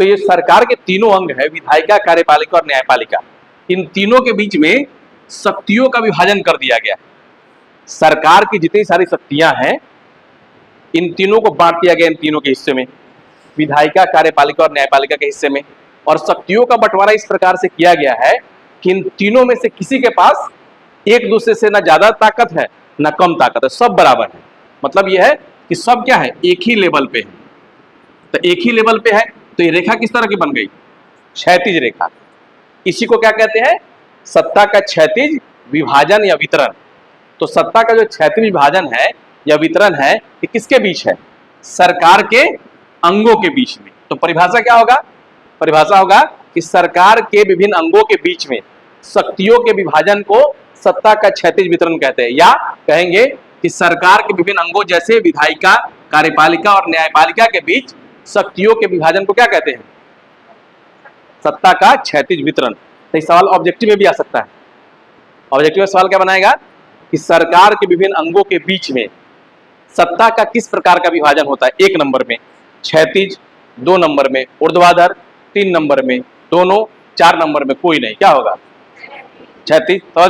तो ये सरकार के तीनों अंग है, विधायिका, कार्यपालिका और न्यायपालिका। इन तीनों के बीच में शक्तियों का विभाजन कर दिया गया है। सरकार की जितनी सारी शक्तियां हैं, इन तीनों को बांट दिया गया इन तीनों के हिस्से में, विधायिका, कार्यपालिका और न्यायपालिका के हिस्से में। और शक्तियों का बंटवारा इस प्रकार से किया गया है कि इन तीनों में से किसी के पास एक दूसरे से ना ज्यादा ताकत है ना कम ताकत है, सब बराबर है। मतलब यह है कि सब क्या है, एक ही लेवल पे है। तो एक ही लेवल पे है, तो ये रेखा किस तरह की बन गई, क्षैतिज रेखा। इसी को क्या कहते हैं, सत्ता का क्षैतिज विभाजन या वितरण। तो सत्ता का जो क्षैतिज विभाजन है या वितरण है, ये किसके बीच है, सरकार के अंगों के बीच में। तो परिभाषा क्या होगा, परिभाषा होगा कि सरकार के विभिन्न अंगों के बीच में शक्तियों के विभाजन को सत्ता का क्षैतिज वितरण कहते हैं। या कहेंगे कि सरकार के विभिन्न अंगों जैसे विधायिका, कार्यपालिका और न्यायपालिका के बीच शक्तियों के विभाजन को क्या कहते हैं, सत्ता का क्षैतिज वितरण। तो ये सवाल ऑब्जेक्टिव में भी आ सकता है। ऑब्जेक्टिव में सवाल क्या बनाएगा कि सरकार के विभिन्न अंगों के बीच में सत्ता का किस प्रकार का विभाजन होता है। 1 नंबर में क्षैतिज, 2 नंबर में ऊर्ध्वाधर, 3 नंबर में दोनों, 4 नंबर में कोई नहीं। क्या होगा, क्षैतिज। समझ गए।